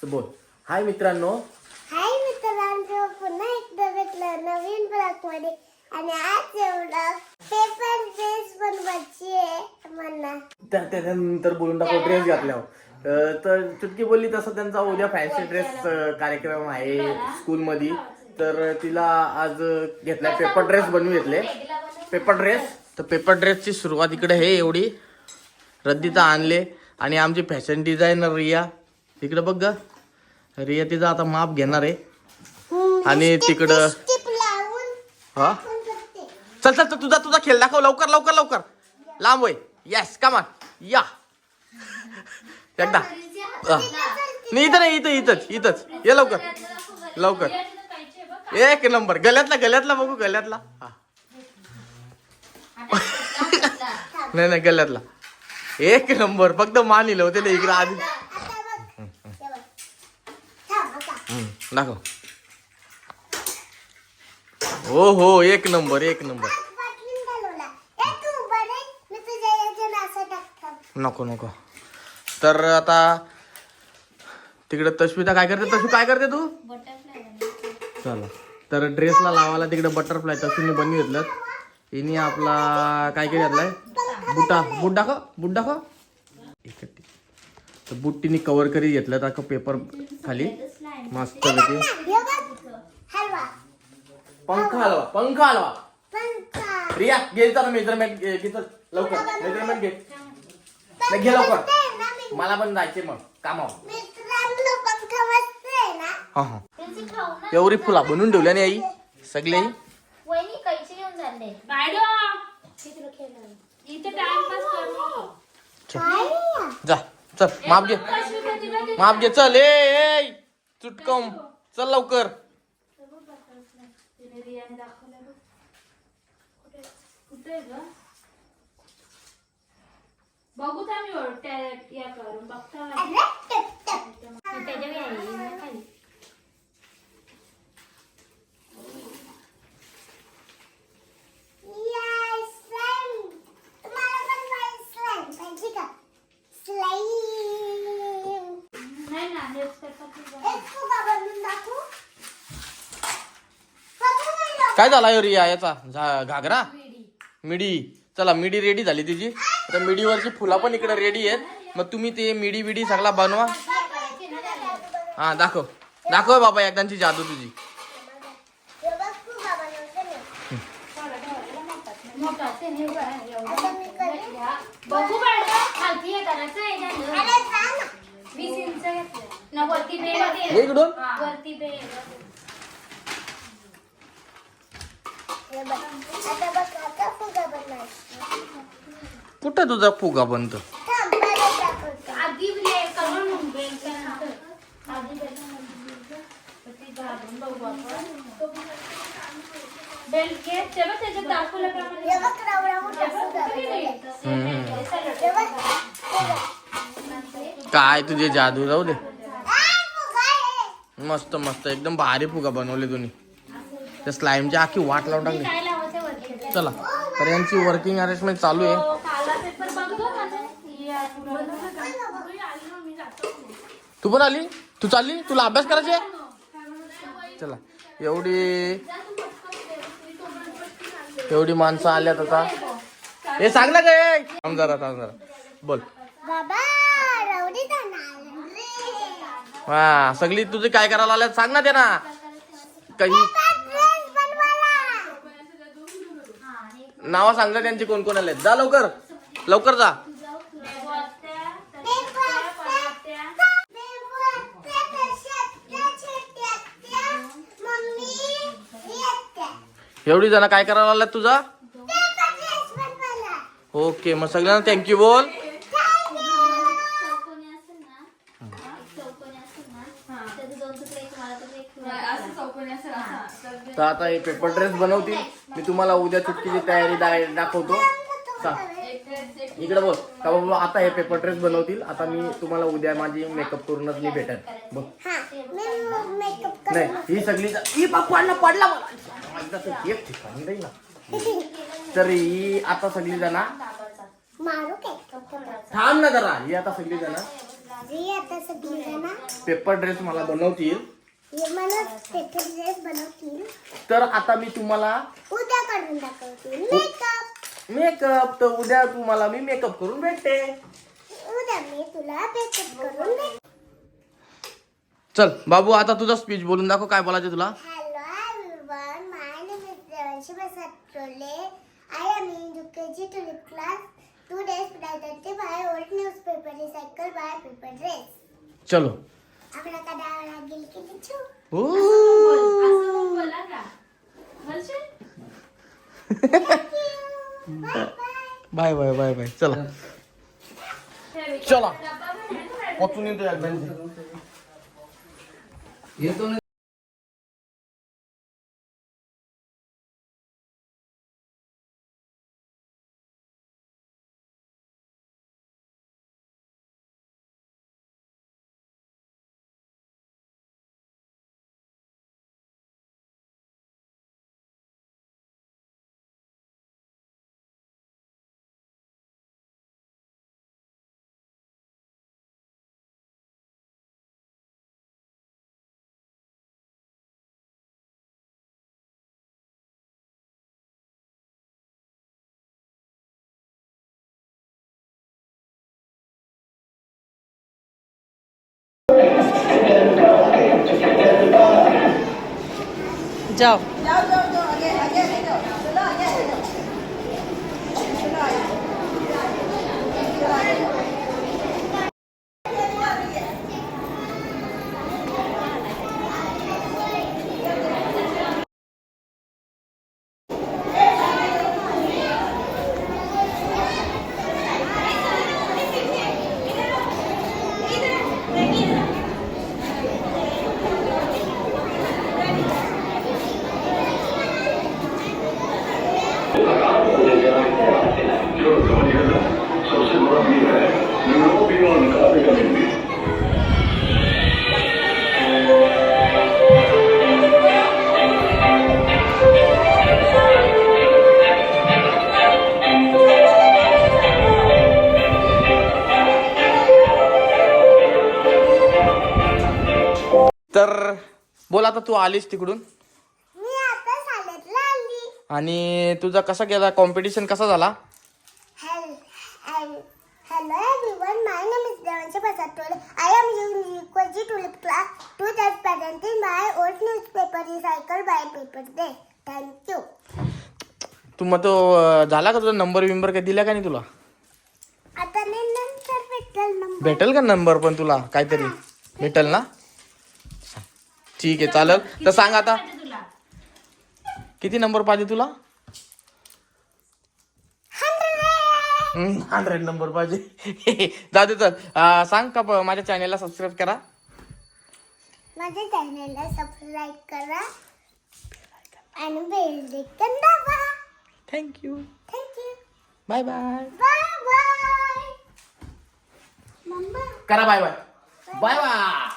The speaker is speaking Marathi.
बोल हाय मित्रांनो. हाय मित्रांनो, पुन्हा एकदा भेटलं नवीन ब्लॉगमध्ये. आणि आज एवढा पेपर ड्रेस बनवायची आहे मला. त्यानंतर बोलून टाकू ड्रेस घातल्यावर. तर चुटकी बोलली तसं त्यांचा उद्या फॅन्सी ड्रेस कार्यक्रम आहे स्कूलमध्ये. तर तिला आज घेतला पेपर ड्रेस बनवून घेतले पेपर ड्रेस. तर पेपर ड्रेसची सुरुवात इकडे हे एवढी रद्दीता आणले. आणि आमची फॅशन डिझायनर रिया इकडे बघ ग. रिया तिचा आता माप घेणार आहे. आणि तिकडं हा चल चल तुझा खेळ दाखव लवकर लवकर लवकर. लांब होय. येस कमान या एकदा. नाही इथं नाही इथंच ये लवकर लवकर. एक नंबर. गल्यातला बघू गल्यातला. नाही गल्यातला एक नंबर. फक्त मानिलं होते ना इकडे आधी. दाखव. हो एक नंबर. नको. तर आता तिकडे तश्विता काय करते तू. चला तर ड्रेसला लावायला तिकडे बटरफ्लाय तश्वीने बनवून घेतलं. हिने आपला काय घेतलाय बूट दाखव. तर बूट तिने कव्हर करी घेतलं तर पेपर खाली मस्त पंखा हलवा. रिया घे चला मेजरमेंट घे लवकर. मेजरमेंट घे लवकर. मला पण जायचे मग कामावर. हा एवढी फुला बनवून ठेवल्या नाही आई सगळे. जा चल माप घे चल. ए चुटकम चल लवकर. बघू या करून बघता. काय झाला रिया याचा घागरा मिडी. चला मिडी रेडी झाली तिची. आता मिडीवरची फुला पण इकडे रेडी आहेत. मग तुम्ही ते मिडी सगळा बनवा. हा दाखव बाबा एकदाची जादू तुझी. इकडून कुठं तुझा फुगा बनतो. बेल्ट घे त्याच्यात दाखवल्याप्रमाणे. काय तुझे जादू राहू दे. मस्त एकदम भारी फुगा बनवले तुम्ही. त्या स्लाइमची आखी वाट लावून टाकली. चला तर यांची वर्किंग अरेंजमेंट चालू आहे. तू पण आली. तू चालली. तुला अभ्यास करायचे. चला एवढी माणसं आल्यात आता. हे सांग ना काय. थांब जरा बोल. हा सगळी तुझी काय करायला आल्यात सांग ना. ते ना काही नाव सांगलं त्यांची कोण आले. जा लवकर जा. एवढी जण काय करायला आल्यात तुझा. ओके मग सगळ्यांना थँक्यू बोल. तर आता हे पेपर ड्रेस बनवतील. मी तुम्हाला उद्या चुटकीची तयारी दाखवतो. इकडे बोल का बाबा. आता हे पेपर ड्रेस बनवतील. आता मी तुम्हाला उद्या माझी मेकअप करूनच मी भेटेन बघ. नाही ही सगळी पडला तर ही आता सगळी जण थांब ना जरा. ही आता सगळी जण घरी आता सगळीजण पेपर ड्रेस मला बनवतील. हे मला पेपर ड्रेस बनवतील. तर आता मी तुम्हाला उद्या काढून दाखवतील मेकअप. तर उद्या तुम्हाला मी मेकअप करून भेटते. उद्या मी तुला मेकअप करून देते. चल बाबू, आता तुझा स्पीच बोलून दाखव. काय बोलायचं तुला? Hello everyone, my name is Devanshi Basatrole. I am in UKG Tulip class. Today's presented by old newspaper recycled by paper dress. चलो. आपला कडावा लागेल की लिचू. ओ. असं बोला का बोलशील? Bye bye bye bye. चला चला पोचून येतो एकदा. येतो ना. जाओ सबसे बड़ा भी है यूरोपियन काफी कमी. तर बोल, आता तू आलीस तिकडून मी आता शाळेतला आली. आणि तुझा कसा गेला, कॉम्पिटिशन कसा झाला? Hello everyone, my name is Devanshi Basatrole. I am in UKG Tulip class. Today's presented by old newspaper recycled by paper dress. Thank you. तू मग तो झाला का तुझा नंबर विंबर काय दिला का नाही तुला? आता मी नंतर भेटेल नंबर. भेटेल का नंबर पण तुला? काहीतरी भेटेल ना? ठीक आहे, चालेल. तर सांग आता तुला किती नंबर पाहिजे तुला? 100 नंबर पाहिजे. जाऊ चल. सांग का माझ्या चॅनलला सबस्क्राईब करा. माझ्या चॅनलला सबस्क्राईब करा आणि बेल आयकॉन दाबा. Thank you. Thank you. Bye bye. Bye bye. मम्मा करा बाय बाय. Bye bye.